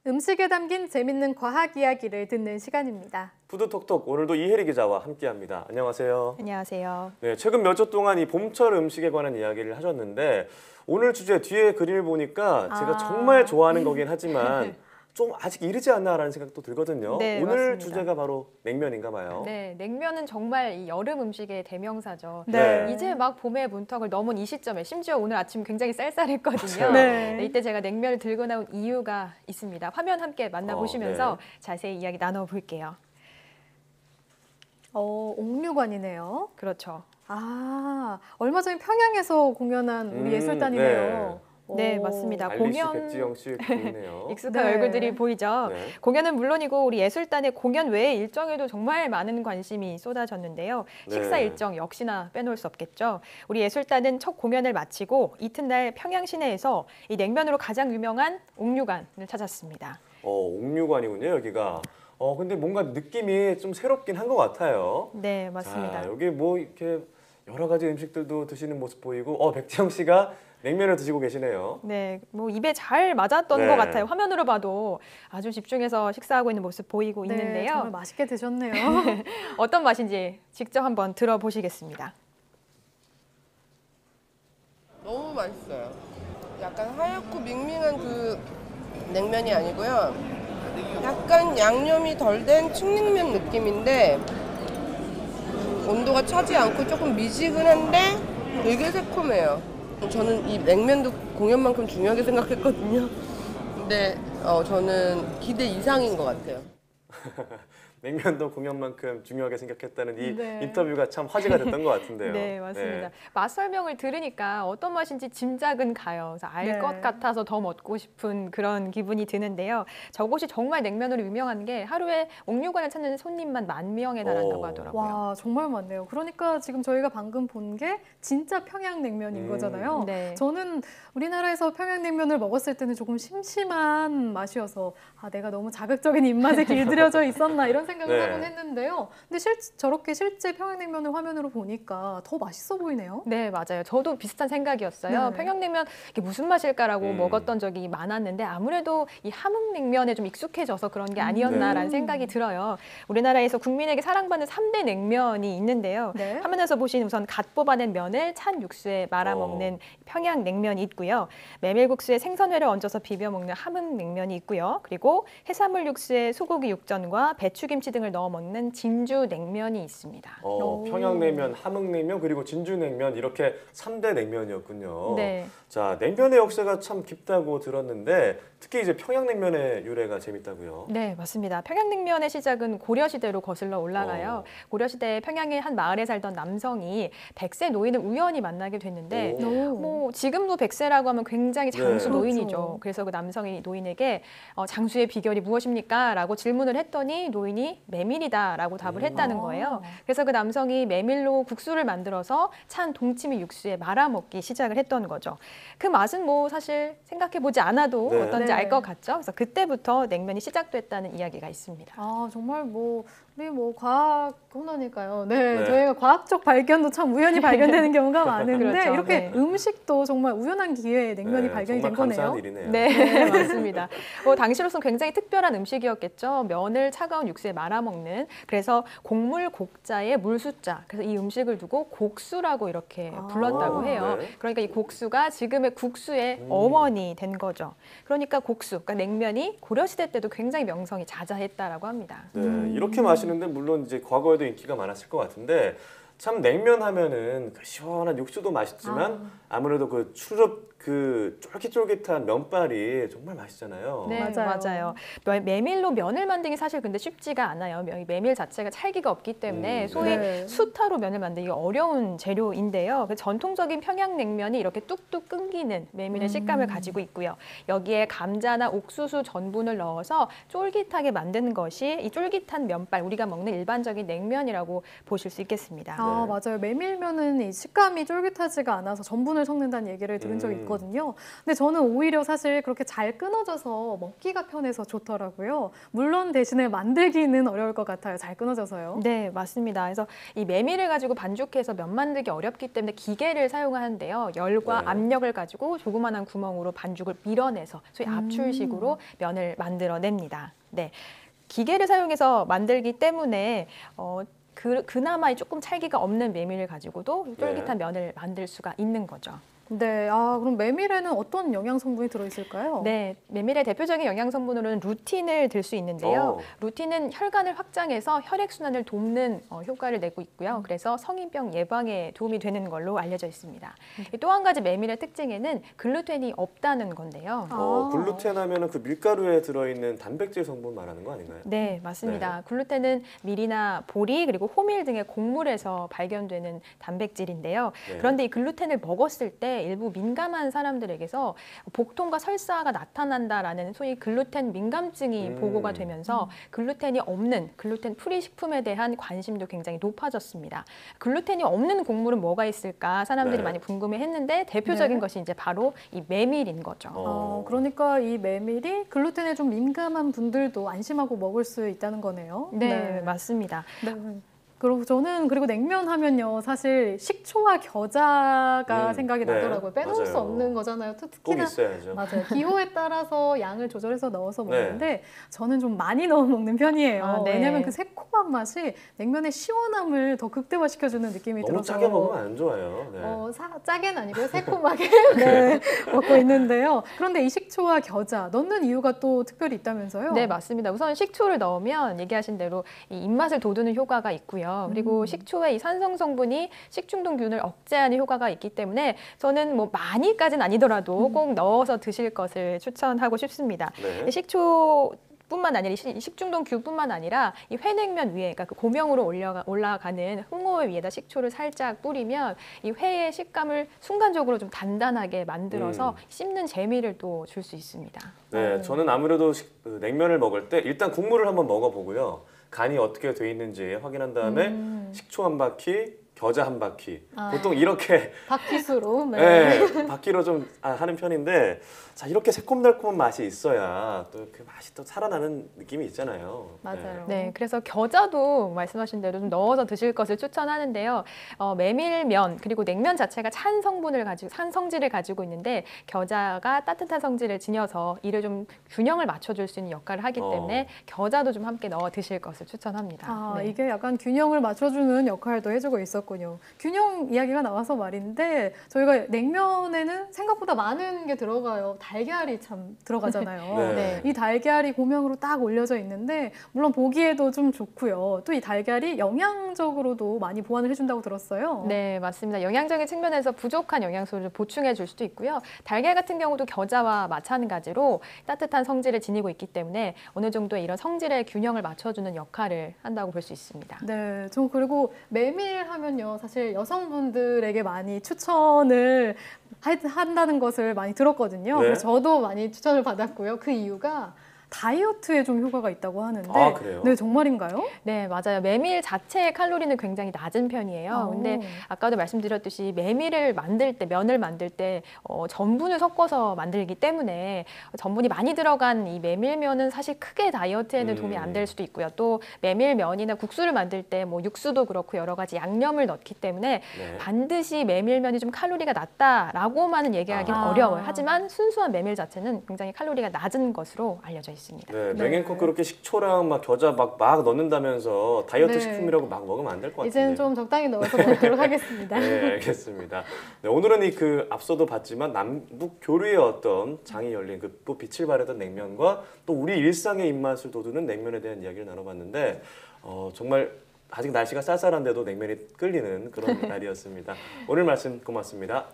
음식에 담긴 재밌는 과학 이야기를 듣는 시간입니다. 푸드톡톡 오늘도 이혜리 기자와 함께합니다. 안녕하세요. 안녕하세요. 네, 최근 몇 주 동안 이 봄철 음식에 관한 이야기를 하셨는데 오늘 주제 뒤에 그림을 보니까 제가 정말 좋아하는 거긴 하지만 좀 아직 이르지 않나라는 생각도 들거든요. 네, 오늘 맞습니다. 주제가 바로 냉면인가 봐요. 네, 냉면은 정말 이 여름 음식의 대명사죠. 네. 이제 막 봄의 문턱을 넘은 이 시점에 심지어 오늘 아침 굉장히 쌀쌀했거든요. 네. 네, 이때 제가 냉면을 들고 나온 이유가 있습니다. 화면 함께 만나보시면서 자세히 이야기 나눠볼게요. 옥류관이네요. 그렇죠. 얼마 전에 평양에서 공연한 우리 예술단이네요. 네, 맞습니다. 알리 씨, 백지영 씨 보이네요. 익숙한 네. 얼굴들이 보이죠. 네. 공연은 물론이고 우리 예술단의 공연 외의 일정에도 정말 많은 관심이 쏟아졌는데요. 네. 식사 일정 역시나 빼놓을 수 없겠죠. 우리 예술단은 첫 공연을 마치고 이튿날 평양 시내에서 이 냉면으로 가장 유명한 옥류관을 찾았습니다. 옥류관이군요, 여기가. 근데 뭔가 느낌이 좀 새롭긴 한 것 같아요. 네, 맞습니다. 자, 여기 뭐 이렇게 여러 가지 음식들도 드시는 모습 보이고, 백지영 씨가 냉면을 드시고 계시네요. 네, 뭐 입에 잘 맞았던 네. 것 같아요. 화면으로 봐도 아주 집중해서 식사하고 있는 모습 보이고 네, 있는데요. 정말 맛있게 드셨네요. 어떤 맛인지 직접 한번 들어보시겠습니다. 너무 맛있어요. 약간 하얗고 밍밍한 그 냉면이 아니고요. 약간 양념이 덜 된 칡냉면 느낌인데 온도가 차지 않고 조금 미지근한데 되게 새콤해요. 저는 이 냉면도 공연만큼 중요하게 생각했거든요. 근데 저는 기대 이상인 것 같아요. 냉면도 공연만큼 중요하게 생각했다는 이 네. 인터뷰가 참 화제가 됐던 것 같은데요. 네, 맞습니다. 네. 맛 설명을 들으니까 어떤 맛인지 짐작은 가요. 그래서 알 것 네. 같아서 더 먹고 싶은 그런 기분이 드는데요. 저곳이 정말 냉면으로 유명한 게 하루에 옥류관을 찾는 손님만 10,000명에 달한다고 하더라고요. 와, 정말 많네요. 그러니까 지금 저희가 방금 본 게 진짜 평양냉면인 거잖아요. 네. 저는 우리나라에서 평양냉면을 먹었을 때는 조금 심심한 맛이어서 내가 너무 자극적인 입맛에 길들여져 있었나 이런 생각을 네. 하곤 했는데요. 근데 저렇게 실제 평양냉면을 화면으로 보니까 더 맛있어 보이네요. 네, 맞아요. 저도 비슷한 생각이었어요. 네. 평양냉면 이게 무슨 맛일까라고 음. 먹었던 적이 많았는데 아무래도 이 함흥냉면에 좀 익숙해져서 그런 게 아니었나라는 생각이 들어요. 우리나라에서 국민에게 사랑받는 3대 냉면이 있는데요. 네. 화면에서 보신 우선 갓 뽑아낸 면을 찬 육수에 말아 먹는 평양냉면이 있고요. 메밀국수에 생선회를 얹어서 비벼 먹는 함흥냉면이 있고요. 그리고 해산물 육수에 소고기 육전과 배추김치 등을 넣어 먹는 진주냉면이 있습니다. 평양냉면, 함흥냉면, 그리고 진주냉면 이렇게 3대 냉면이었군요. 네. 자, 냉면의 역사가 참 깊다고 들었는데 특히 이제 평양냉면의 유래가 재밌다고요. 네, 맞습니다. 평양냉면의 시작은 고려시대로 거슬러 올라가요. 고려시대에 평양의 한 마을에 살던 남성이 백세 노인을 우연히 만나게 됐는데 뭐 지금도 백세라고 하면 굉장히 장수 네. 노인이죠. 그렇죠. 그래서 그 남성이 노인에게 장수의 비결이 무엇입니까? 라고 질문을 했더니 노인이 메밀이다라고 답을 했다는 거예요. 그래서 그 남성이 메밀로 국수를 만들어서 찬 동치미 육수에 말아 먹기 시작을 했던 거죠. 그 맛은 뭐 사실 생각해보지 않아도 네. 어떤지 네. 알 것 같죠. 그래서 그때부터 냉면이 시작됐다는 이야기가 있습니다. 정말 우리 과학 코너니까요. 네, 네. 저희가 과학적 발견도 참 우연히 발견되는 경우가 많은데 그렇죠. 이렇게 네. 음식도 정말 우연한 기회에 냉면이 발견이 된 정말 거네요. 감사한 일이네요. 네, 맞습니다. 당시로서는 굉장히 특별한 음식이었겠죠. 면을 차가운 육수에 말아 먹는. 그래서 곡물 곡자에 물수자. 그래서 이 음식을 두고 곡수라고 이렇게 불렀다고 해요. 네. 그러니까 이 곡수가 지금의 국수의 어원이 된 거죠. 그러니까 곡수, 그러니까 냉면이 고려시대 때도 굉장히 명성이 자자했다라고 합니다. 네, 이렇게 마시는데 물론 이제 과거에도 인기가 많았을 것 같은데 참 냉면 하면은 그 시원한 육수도 맛있지만 아무래도 그 추럽 그 쫄깃쫄깃한 면발이 정말 맛있잖아요. 네, 맞아요. 맞아요. 메밀로 면을 만들기 사실 근데 쉽지가 않아요. 이 메밀 자체가 찰기가 없기 때문에 소위 네. 수타로 면을 만들기 어려운 재료인데요. 그 전통적인 평양냉면이 이렇게 뚝뚝 끊기는 메밀의 식감을 가지고 있고요. 여기에 감자나 옥수수 전분을 넣어서 쫄깃하게 만드는 것이 이 쫄깃한 면발, 우리가 먹는 일반적인 냉면이라고 보실 수 있겠습니다. 맞아요. 메밀면은 이 식감이 쫄깃하지가 않아서 전분을 냉면을 섞는다는 얘기를 들은 적이 있거든요. 근데 저는 오히려 사실 그렇게 잘 끊어져서 먹기가 편해서 좋더라고요. 물론 대신에 만들기는 어려울 것 같아요. 잘 끊어져서요. 네, 맞습니다. 그래서 이 메밀을 가지고 반죽해서 면 만들기 어렵기 때문에 기계를 사용하는데요. 열과 네. 압력을 가지고 조그만한 구멍으로 반죽을 밀어내서 소위 압출식으로 면을 만들어냅니다. 네, 기계를 사용해서 만들기 때문에 그나마 조금 찰기가 없는 메밀을 가지고도 쫄깃한 면을 만들 수가 있는 거죠. 네, 그럼 메밀에는 어떤 영양 성분이 들어있을까요? 네, 메밀의 대표적인 영양 성분으로는 루틴을 들 수 있는데요. 루틴은 혈관을 확장해서 혈액순환을 돕는 효과를 내고 있고요. 그래서 성인병 예방에 도움이 되는 걸로 알려져 있습니다. 또 한 가지 메밀의 특징에는 글루텐이 없다는 건데요. 글루텐 하면은 그 밀가루에 들어있는 단백질 성분 말하는 거 아닌가요? 네, 맞습니다. 글루텐은 밀이나 보리 그리고 호밀 등의 곡물에서 발견되는 단백질인데요. 네. 그런데 이 글루텐을 먹었을 때 일부 민감한 사람들에게서 복통과 설사가 나타난다라는 소위 글루텐 민감증이 보고가 되면서 글루텐이 없는 글루텐 프리 식품에 대한 관심도 굉장히 높아졌습니다. 글루텐이 없는 곡물은 뭐가 있을까 사람들이 네. 많이 궁금해했는데 대표적인 네. 것이 이제 바로 이 메밀인 거죠. 그러니까 이 메밀이 글루텐에 좀 민감한 분들도 안심하고 먹을 수 있다는 거네요. 네, 맞습니다. 네. 그리고 냉면 하면요, 사실 식초와 겨자가 생각이 네, 나더라고요. 빼놓을 수 맞아요. 없는 거잖아요. 꼭 특히나 있어야죠. 맞아요. 기호에 따라서 양을 조절해서 넣어서 네. 먹는데 저는 좀 많이 넣어 먹는 편이에요. 아, 네. 왜냐하면 그 새콤한 맛이 냉면의 시원함을 더 극대화시켜주는 느낌이 너무 들어서 짜게 먹으면 안 좋아요. 네. 짜게는 아니고요. 새콤하게 네, 먹고 있는데요. 그런데 이 식초와 겨자 넣는 이유가 또 특별히 있다면서요? 네, 맞습니다. 우선 식초를 넣으면 얘기하신 대로 이 입맛을 돋우는 효과가 있고요. 그리고 식초의 이 산성 성분이 식중독균을 억제하는 효과가 있기 때문에 저는 뭐 많이까지는 아니더라도 꼭 넣어서 드실 것을 추천하고 싶습니다. 네. 식초 뿐만 아니라 식중독균뿐만 아니라 이 회냉면 위에 그러니까 그 고명으로 올라가는 흑모의 위에다 식초를 살짝 뿌리면 이 회의 식감을 순간적으로 좀 단단하게 만들어서 씹는 재미를 또 줄 수 있습니다. 네, 저는 아무래도 냉면을 먹을 때 일단 국물을 한번 먹어보고요. 간이 어떻게 돼 있는지 확인한 다음에 식초 한 바퀴, 겨자 한 바퀴. 보통 이렇게 바퀴수로. 네. 네, 바퀴로 좀 하는 편인데 자 이렇게 새콤달콤한 맛이 있어야 또 그 맛이 또 살아나는 느낌이 있잖아요. 맞아요. 네, 그래서 겨자도 말씀하신 대로 좀 넣어서 드실 것을 추천하는데요. 메밀면 그리고 냉면 자체가 찬 성질을 가지고 있는데 겨자가 따뜻한 성질을 지녀서 이를 좀 균형을 맞춰줄 수 있는 역할을 하기 때문에 겨자도 좀 함께 넣어 드실 것을 추천합니다. 네. 이게 약간 균형을 맞춰주는 역할도 해주고 있었군요. 균형 이야기가 나와서 말인데 저희가 냉면에는 생각보다 많은 게 들어가요. 달걀이 참 들어가잖아요. 네. 네. 이 달걀이 고명으로 딱 올려져 있는데 물론 보기에도 좀 좋고요. 또 이 달걀이 영양적으로도 많이 보완을 해준다고 들었어요. 네, 맞습니다. 영양적인 측면에서 부족한 영양소를 보충해 줄 수도 있고요. 달걀 같은 경우도 겨자와 마찬가지로 따뜻한 성질을 지니고 있기 때문에 어느 정도의 이런 성질의 균형을 맞춰주는 역할을 한다고 볼 수 있습니다. 네, 저 그리고 메밀 하면요, 사실 여성분들에게 많이 추천을 한다는 것을 많이 들었거든요. 네. 그래서 저도 많이 추천을 받았고요. 그 이유가 다이어트에 좀 효과가 있다고 하는데, 아, 그래요? 네, 정말인가요? 네, 맞아요. 메밀 자체의 칼로리는 굉장히 낮은 편이에요. 근데 아까도 말씀드렸듯이 메밀을 만들 때, 면을 만들 때 전분을 섞어서 만들기 때문에 전분이 많이 들어간 이 메밀면은 사실 크게 다이어트에는 도움이 안 될 수도 있고요. 또 메밀면이나 국수를 만들 때 뭐 육수도 그렇고 여러 가지 양념을 넣기 때문에 네. 반드시 메밀면이 좀 칼로리가 낮다라고만은 얘기하기는 어려워요. 하지만 순수한 메밀 자체는 굉장히 칼로리가 낮은 것으로 알려져 있습니다. 네, 맹앤콩 그렇게 식초랑 막 겨자 막 넣는다면서 다이어트 네. 식품이라고 막 먹으면 안 될 것 같은데. 이제는 좀 적당히 넣어서 먹도록 하겠습니다. 네, 알겠습니다. 네, 오늘은 앞서도 봤지만 남북 교류의 어떤 장이 열린 또 빛을 발했던 냉면과 또 우리 일상의 입맛을 돋우는 냉면에 대한 이야기를 나눠봤는데 정말 아직 날씨가 쌀쌀한데도 냉면이 끌리는 그런 날이었습니다. 오늘 말씀 고맙습니다.